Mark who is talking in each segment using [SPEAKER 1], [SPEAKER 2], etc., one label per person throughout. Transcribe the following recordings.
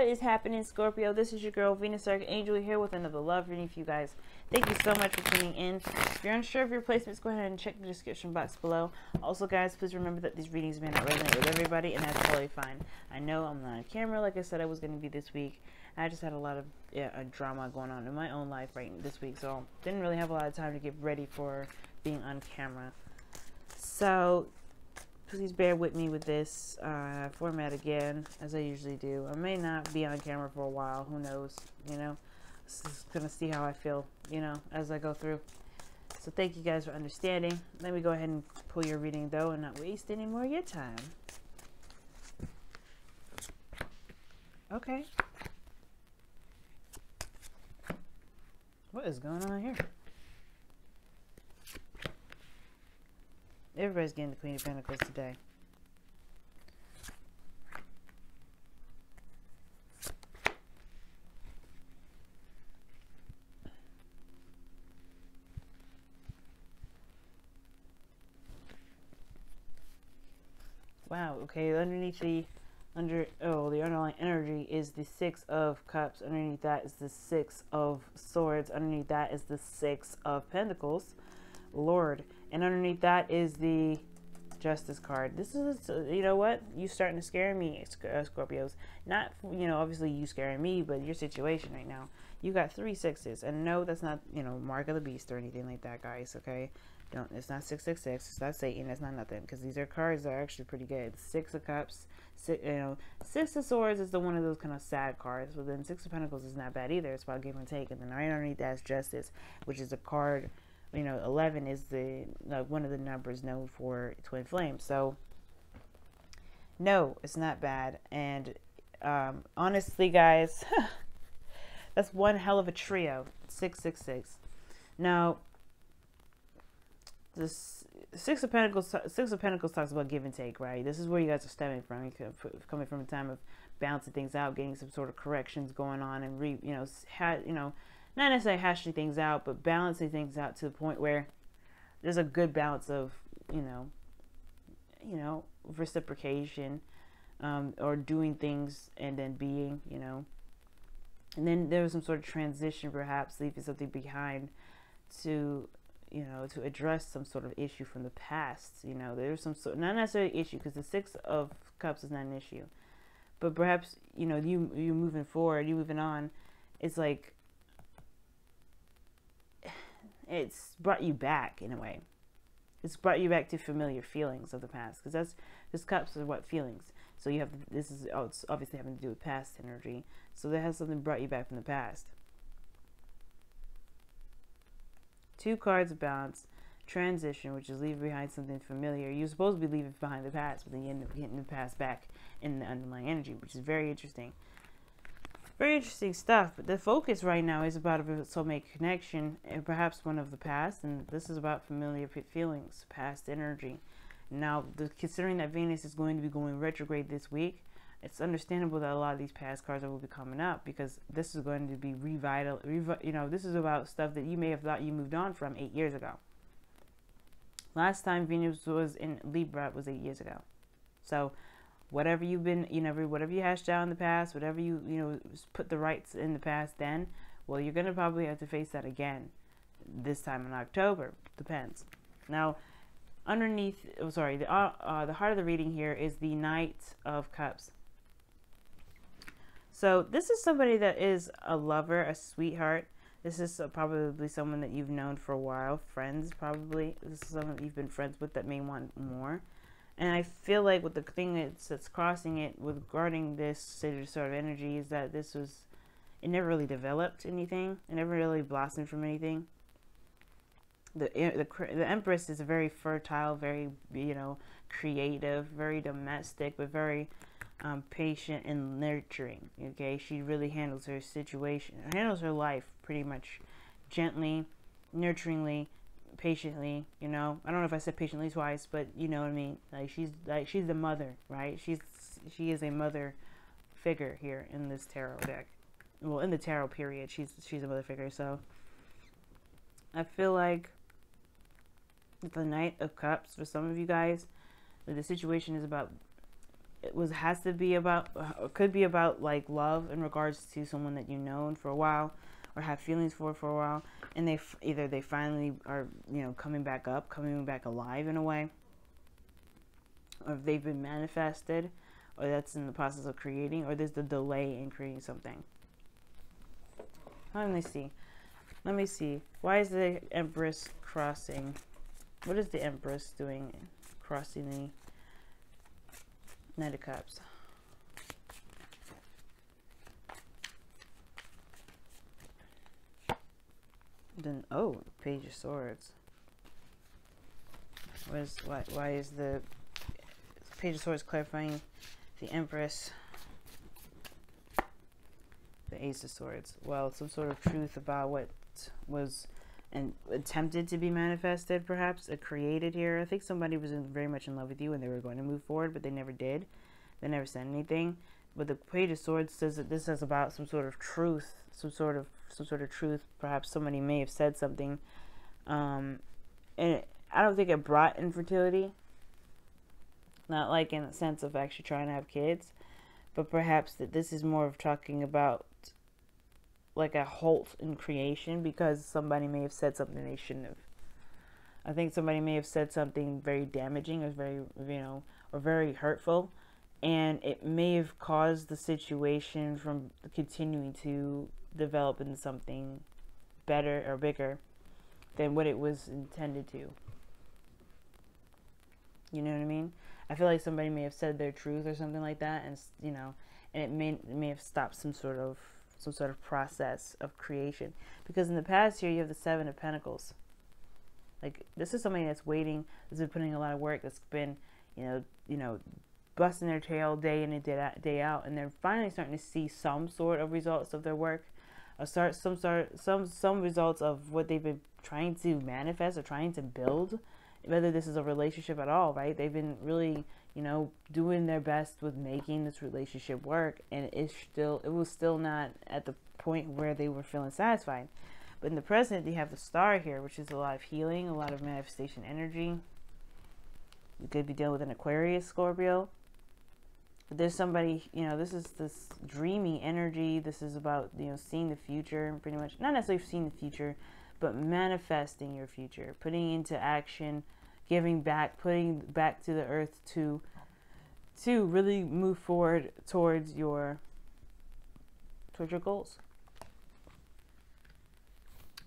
[SPEAKER 1] What is happening, Scorpio? This is your girl, Venus Archangel, here with another love reading for you guys. Thank you so much for tuning in. If you're unsure of your placements, go ahead and check the description box below. Also, guys, please remember that these readings may not resonate with everybody, and that's totally fine. I know I'm not on camera like I said I was going to be this week. I just had a lot of drama going on in my own life this week, so didn't really have a lot of time to get ready for being on camera. So please bear with me with this format again, as I usually do. I may not be on camera for a while. Who knows? You know, just gonna see how I feel, you know, as I go through. So thank you guys for understanding. Let me go ahead and pull your reading, though, and not waste any more of your time. Okay. What is going on here? Everybody's getting the Queen of Pentacles today. Wow, okay, underneath the underlying energy is the Six of Cups. Underneath that is the Six of Swords. Underneath that is the Six of Pentacles. Lord. And underneath that is the Justice card. This is, you know what? You starting to scare me, Scorpios. Not, you know, obviously you scaring me, but your situation right now. You got 3 sixes. And no, that's not, you know, Mark of the Beast or anything like that, guys, okay? Don't, it's not 666. It's not Satan. It's not nothing. Because these are cards that are actually pretty good. 6 of Cups. You know, 6 of Swords is the one of those kind of sad cards. But then 6 of Pentacles is not bad either. It's about give and take. And then right underneath that is Justice, which is a card. You know, 11 is the one of the numbers known for twin flames. So no, it's not bad. And honestly, guys, that's one hell of a trio. 666. Now, this Six of Pentacles talks about give and take, right? This is where you guys are stemming from. You're coming from a time of balancing things out, getting some sort of corrections going on, and not necessarily hashing things out, but balancing things out to the point where there's a good balance of, you know, reciprocation, or doing things and then being, you know, and then there was some sort of transition, perhaps leaving something behind to, you know, to address some sort of issue from the past. You know, there's some sort, not necessarily issue, because the Six of Cups is not an issue, but perhaps, you know, you moving forward, you moving on, it's like, it's brought you back in a way. It's brought you back to familiar feelings of the past, because this cups are what feelings. So you have, this is, it's obviously having to do with past energy. So that has something brought you back from the past. 2 cards of balance, transition, which is leaving behind something familiar. You're supposed to be leaving behind the past, but then you end up getting the past back in the underlying energy, which is very interesting. Very interesting stuff, but the focus right now is about a soulmate connection, and perhaps one of the past, and this is about familiar feelings, past energy. Now, considering that Venus is going to be going retrograde this week, it's understandable that a lot of these past cards will be coming up, because this is going to be you know, this is about stuff that you may have thought you moved on from 8 years ago. Last time Venus was in Libra was 8 years ago. So whatever you've been, you know, whatever you hashed out in the past, whatever you know, put the rights in the past then, well, you're going to probably have to face that again this time in October. Depends. Now, underneath, the heart of the reading here is the Knight of Cups. So this is somebody that is a lover, a sweetheart. This is probably someone that you've known for a while, friends probably. This is someone that you've been friends with that may want more. And I feel like with the thing that's crossing it regarding this sort of energy is that it never really developed anything. It never really blossomed from anything. The Empress is very fertile, very, you know, creative, very domestic, but very patient and nurturing. Okay, she really handles her situation, handles her life pretty much gently, nurturingly, patiently. You know, I don't know if I said patiently twice, but you know what I mean. Like she's the mother, right? She is a mother figure here in this tarot deck. Well, in the tarot period, she's a mother figure. So I feel like the Knight of Cups for some of you guys, the situation is about has to be about, could be about like love in regards to someone that you've known for a while or have feelings for a while, and either they finally are, you know, coming back alive in a way, or if they've been manifested, or that's in the process of creating, or there's the delay in creating something. Let me see. Why is the Empress crossing? What is the Empress doing crossing the Knight of Cups? Then, oh, Page of Swords. Why is the Page of Swords clarifying the Empress? The Ace of Swords. Well, some sort of truth about what was attempted to be manifested, perhaps, created here. I think somebody was very much in love with you and they were going to move forward, but they never did. They never said anything. But the Page of Swords says that this is about some sort of truth, some sort of truth. Perhaps somebody may have said something, and I don't think it brought infertility. Not like in the sense of actually trying to have kids, but perhaps that this is more of talking about like a halt in creation because somebody may have said something they shouldn't have. I think somebody may have said something very damaging or very, you know, or very hurtful, and it may have caused the situation from continuing to develop into something better or bigger than what it was intended to. You know what I mean? I feel like somebody may have said their truth or something like that, and you know, and it may have stopped some sort of process of creation. Because in the past here, you have the Seven of Pentacles. Like, this is somebody that's waiting, that's been putting a lot of work, that's been, you know, busting their tail day in and day out, and they're finally starting to see some sort of results of their work, or some results of what they've been trying to manifest or trying to build. Whether this is a relationship at all, right? They've been really, you know, doing their best with making this relationship work, and it was still not at the point where they were feeling satisfied. But in the present, you have the Star here, which is a lot of healing, a lot of manifestation energy. You could be dealing with an Aquarius, Scorpio. But there's somebody, you know, this is this dreamy energy. This is about, you know, seeing the future, pretty much. Not necessarily seeing the future, but manifesting your future, putting into action, giving back, putting back to the earth to really move forward towards your goals.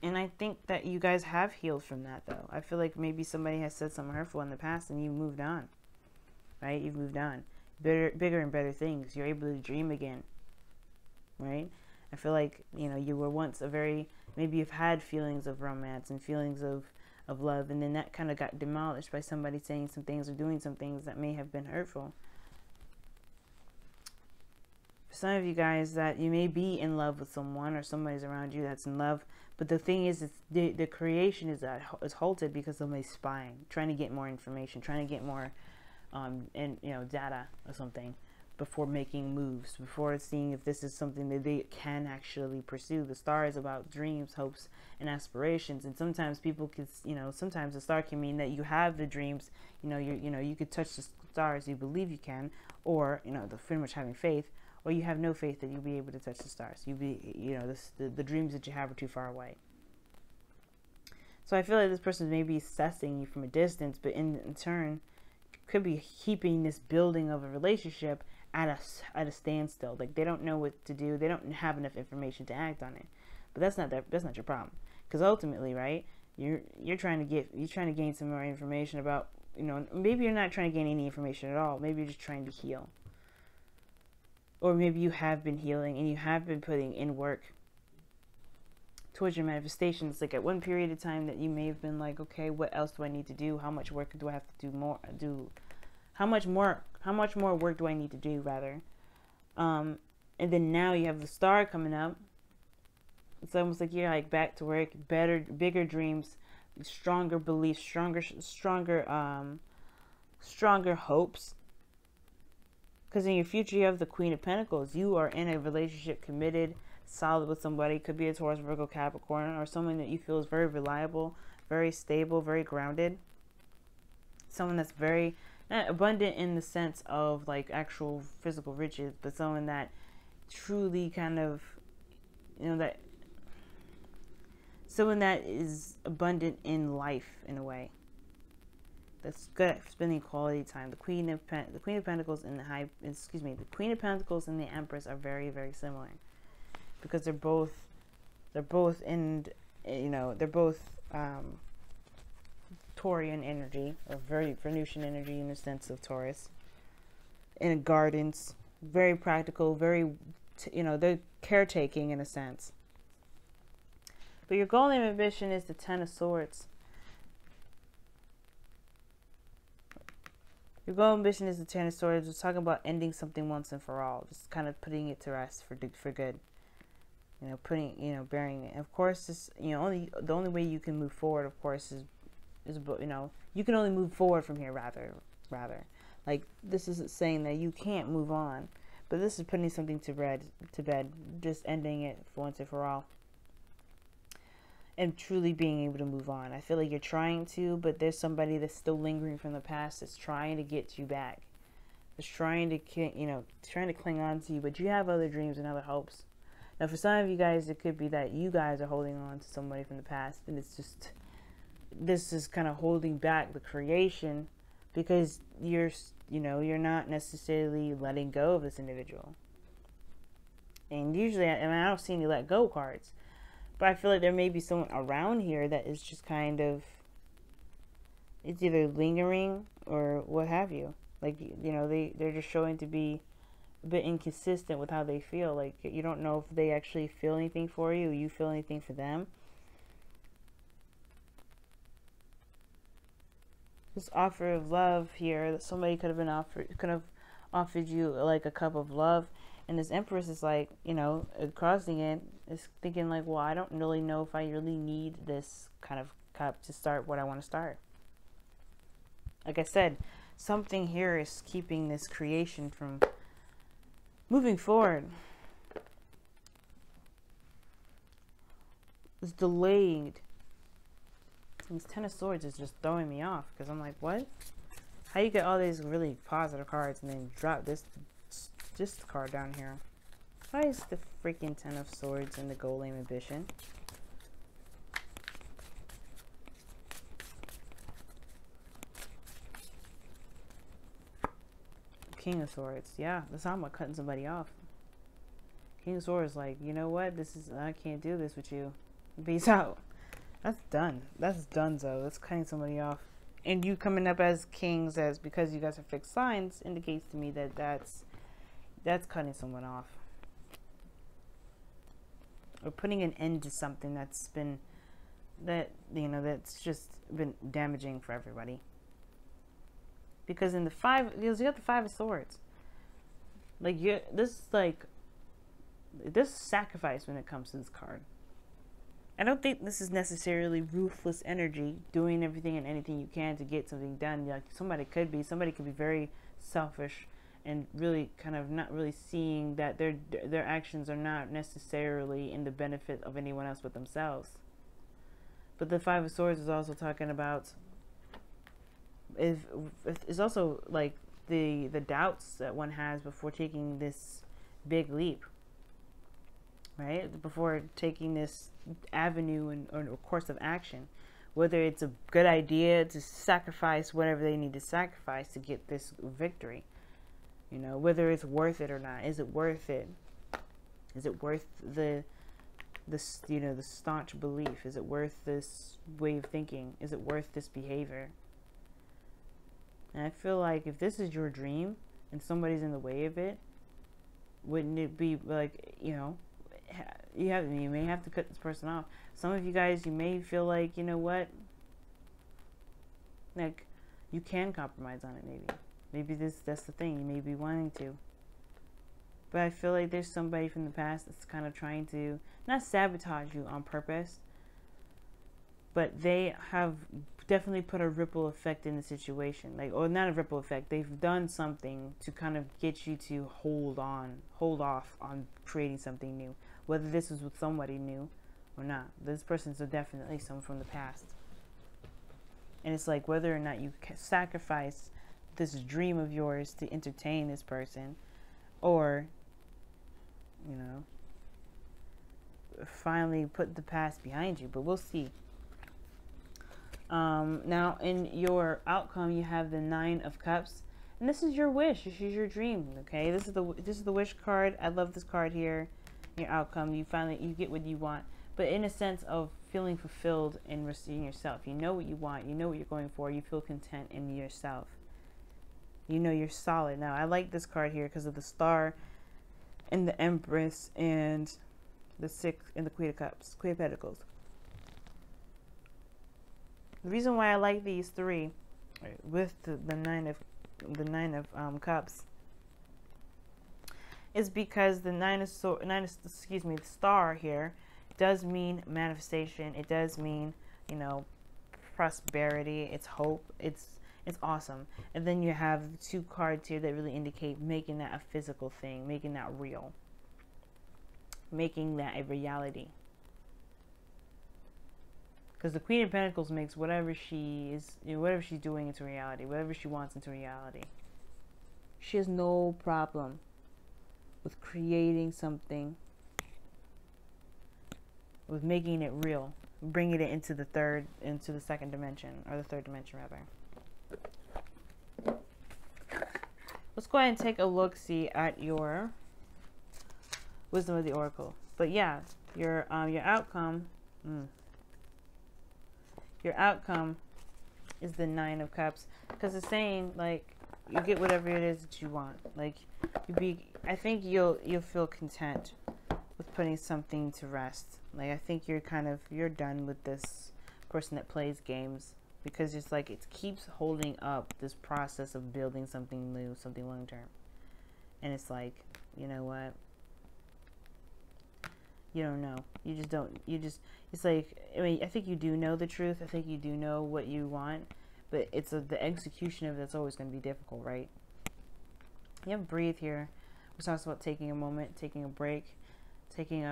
[SPEAKER 1] And I think that you guys have healed from that, though. I feel like maybe somebody has said something hurtful in the past and you moved on, right? You've moved on. Bigger and better things. You're able to dream again, right? I feel like, you know, you were once maybe you've had feelings of romance and feelings of love, and then that kind of got demolished by somebody saying some things or doing some things that may have been hurtful. For some of you guys, that you may be in love with someone or somebody's around you that's in love, but the thing is, the creation is halted because somebody's spying, trying to get more information, trying to get more data or something before making moves, before seeing if this is something that they can actually pursue. The Star is about dreams, hopes, and aspirations. And sometimes people could, you know, sometimes the Star can mean that you have the dreams, you could touch the stars, you believe you can, or, you know, the pretty much having faith, or you have no faith that you'll be able to touch the stars. The dreams that you have are too far away. So I feel like this person may be assessing you from a distance, but in turn could be keeping this building of a relationship at a standstill. Like, they don't know what to do. They don't have enough information to act on it. But that's not your problem. Because ultimately, right, you're trying to gain some more information about, you know, maybe you're not trying to gain any information at all. Maybe you're just trying to heal. Or maybe you have been healing and you have been putting in work towards your manifestations. Like, at one period of time that you may have been like, okay, what else do I need to do? How much work do I have to do? How much more work do I need to do, rather? And then now you have the Star coming up. It's almost like you're like back to work, bigger dreams, stronger beliefs, stronger hopes. Because in your future, you have the Queen of Pentacles. You are in a relationship, committed, solid with somebody. Could be a Taurus, Virgo, Capricorn, or someone that you feel is very reliable, very stable, very grounded. Someone that's very not abundant in the sense of like actual physical riches, but someone that truly kind of, you know, that someone that is abundant in life in a way. That's good at spending quality time. The Queen of Pentacles and the Queen of Pentacles and the Empress are very, very similar, because they're both in, you know, they're both Taurian energy, or very Venusian energy in the sense of Taurus. In gardens, very practical, very, you know, they're caretaking in a sense. But your goal and ambition is the Ten of Swords. Your goal and ambition is the Ten of Swords. We're talking about ending something once and for all, just kind of putting it to rest for good. You know, burying it. And of course, this, you know, the only way you can move forward, of course, is you know, you can only move forward from here. Rather, like, this isn't saying that you can't move on, but this is putting something to bed, just ending it for once and for all, and truly being able to move on. I feel like you're trying to, but there's somebody that's still lingering from the past that's trying to get you back. That's trying to, you know, trying to cling on to you, but you have other dreams and other hopes. Now, for some of you guys, it could be that you guys are holding on to somebody from the past, and it's just, this is kind of holding back the creation, because you're, you know, you're not necessarily letting go of this individual. And usually, I mean, I don't see any let go cards, but I feel like there may be someone around here that is just kind of, it's either lingering or what have you. Like, you know, they're just showing to be a bit inconsistent with how they feel. Like, you don't know if they actually feel anything for you, or you feel anything for them. This offer of love here, that somebody could have offered you like a cup of love, and this Empress is like, you know, crossing it, is thinking like, well, I don't really know if I really need this kind of cup to start what I want to start. Like I said, something here is keeping this creation from moving forward. It's delayed. This Ten of Swords is just throwing me off, because I'm like, what? How you get all these really positive cards and then drop this card down here? Why is the freaking Ten of Swords in the goal aim ambition? King of Swords. Yeah, that's how I'm cutting somebody off. King of Swords, like, you know what? I can't do this with you. Peace out. That's done. That's donezo. That's cutting somebody off. And you coming up as kings, as because you guys are fixed signs, indicates to me that that's cutting someone off, or putting an end to something that's been, that's just been damaging for everybody. Because in the you got the Five of Swords. Like, this is sacrifice when it comes to this card. I don't think this is necessarily ruthless energy, doing everything and anything you can to get something done. Like, somebody could be very selfish and really kind of not really seeing that their actions are not necessarily in the benefit of anyone else but themselves. But the Five of Swords is also talking about, is also like the doubts that one has before taking this big leap. Right? Before taking this avenue or course of action, whether it's a good idea to sacrifice whatever they need to sacrifice to get this victory, you know, whether it's worth it or not. Is it worth it? Is it worth the staunch belief? Is it worth this way of thinking? Is it worth this behavior? And I feel like if this is your dream and somebody's in the way of it, wouldn't it be like, you know, you may have to cut this person off. Some of you guys, you may feel like, you know what, like, you can compromise on it. Maybe that's the thing, you may be wanting to. But I feel like there's somebody from the past that's kind of trying to not sabotage you on purpose, but they have definitely put a ripple effect in the situation. Like, or not a ripple effect, they've done something to kind of get you to hold off on creating something new. Whether this is with somebody new or not. This person's definitely someone from the past. And it's like, whether or not you sacrifice this dream of yours to entertain this person, or, you know, finally put the past behind you. But we'll see. Now in your outcome, you have the 9 of Cups, and this is your wish. This is your dream. Okay, this is the wish card. I love this card here. Your outcome, you get what you want, but in a sense of feeling fulfilled and receiving yourself. You know what you want. You know what you're going for. You feel content in yourself. You know you're solid. Now I like this card here because of the Star and the Empress and the 6 and the Queen of Cups, Queen of Pentacles. The reason why I like these 3 with the 9 of Cups is because the the Star here does mean manifestation. It does mean, you know, prosperity. It's hope. It's awesome. And then you have the 2 cards here that really indicate making that a physical thing, making that real, making that a reality. Because the Queen of Pentacles makes whatever she's doing into reality, whatever she wants into reality. She has no problem with creating something, with making it real, bringing it into the second dimension, or the third dimension rather. Let's go ahead and take a look-see at your Wisdom of the Oracle. But yeah, your outcome. Your outcome is the 9 of Cups, because it's saying, like, you get whatever it is that you want. Like, I think you'll feel content with putting something to rest. Like, I think you're done with this person that plays games, because it's like it keeps holding up this process of building something new, something long term. And it's like, you know what? You don't know. It's like, I mean, I think you do know the truth. I think you do know what you want, but it's the execution of it that's always going to be difficult, right? You have breathe here, which talks about taking a moment, taking a break, taking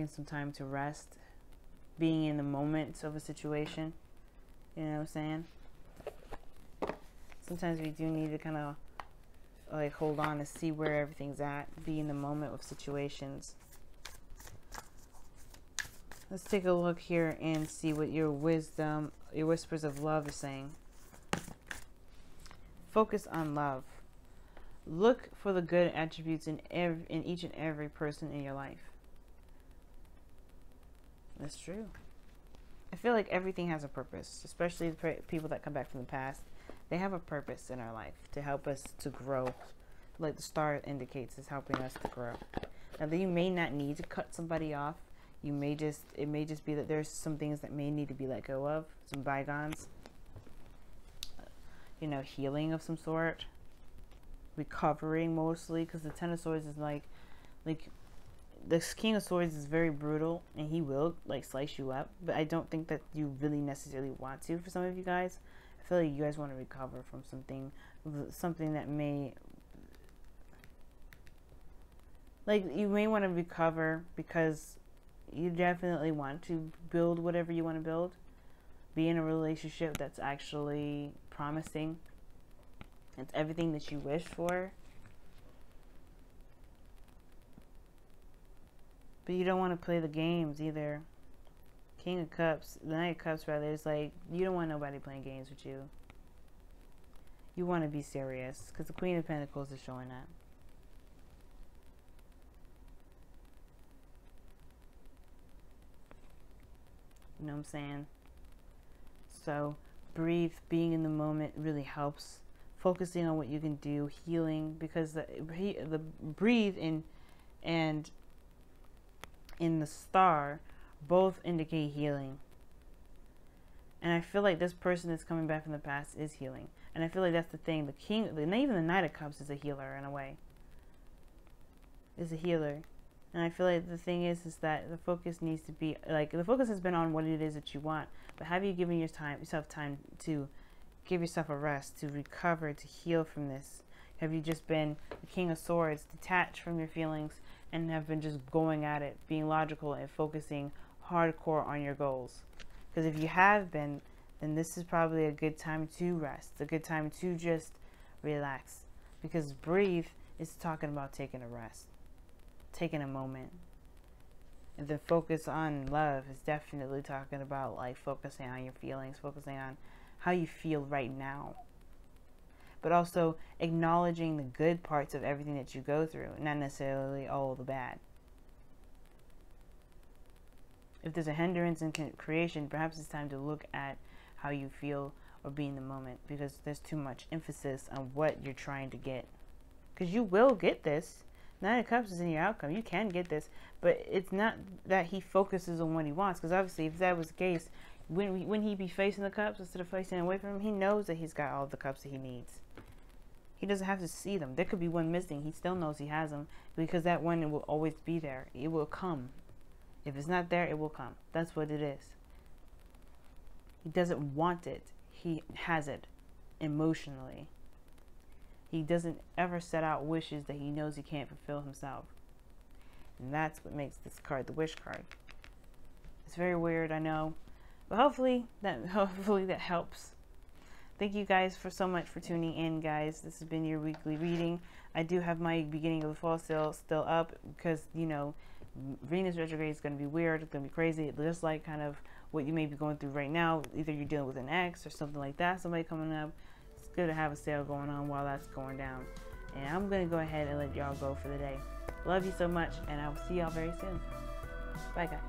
[SPEAKER 1] some time to rest, being in the moment of a situation. You know what I'm saying? Sometimes we do need to kind of like hold on to see where everything's at, be in the moment of situations. Let's take a look here and see what your wisdom, your whispers of love is saying. Focus on love. Look for the good attributes in each and every person in your life. That's true. I feel like everything has a purpose, especially the people that come back from the past. They have a purpose in our life to help us to grow. Like the Star indicates, is helping us to grow. Now, you may not need to cut somebody off. It may just be that there's some things that may need to be let go of, some bygones. You know, healing of some sort, recovering mostly, because the 10 of Swords is like the King of Swords is very brutal, and he will like slice you up. But I don't think that you really necessarily want to. For some of you guys, I feel like you guys want to recover from something that may, like, you may want to recover because you definitely want to build whatever you want to build. Be in a relationship that's actually promising. It's everything that you wish for. But you don't want to play the games either. King of Cups, the Knight of Cups rather, is like, you don't want nobody playing games with you. You want to be serious, because the Queen of Pentacles is showing that. You know what I'm saying? So, breathe, being in the moment really helps. Focusing on what you can do, healing, because the breathe and in the Star both indicate healing. And I feel like this person that's coming back from the past is healing. And I feel like that's the thing. Even the Knight of Cups is a healer in a way. Is a healer. And I feel like the thing is that the focus needs to be, like, the focus has been on what it is that you want. But have you given yourself time to give yourself a rest, to recover, to heal from this? Have you just been the King of Swords, detached from your feelings, and have been just going at it, being logical and focusing hardcore on your goals? Because if you have been, then this is probably a good time to rest, a good time to just relax. Because breathe is talking about taking a rest, taking a moment. And then focus on love is definitely talking about like focusing on your feelings, focusing on how you feel right now. But also acknowledging the good parts of everything that you go through, not necessarily all the bad. If there's a hindrance in creation, perhaps it's time to look at how you feel or be in the moment, because there's too much emphasis on what you're trying to get. Because you will get this. Nine of Cups is in your outcome. You can get this, but it's not that he focuses on what he wants. Because obviously, if that was the case, when he be facing the cups instead of facing away from him, he knows that he's got all the cups that he needs. He doesn't have to see them. There could be one missing. He still knows he has them, because that one will always be there. It will come. If it's not there, it will come. That's what it is. He doesn't want it. He has it emotionally. He doesn't ever set out wishes that he knows he can't fulfill himself. And that's what makes this card the wish card. It's very weird, I know. But hopefully that helps. Thank you guys so much for tuning in, guys. This has been your weekly reading. I do have my beginning of the fall sale still up because, you know, Venus retrograde is going to be weird. It's going to be crazy. It's just like kind of what you may be going through right now. Either you're dealing with an ex or something like that. Somebody coming up. It's good to have a sale going on while that's going down. And I'm going to go ahead and let y'all go for the day. Love you so much, and I will see y'all very soon. Bye, guys.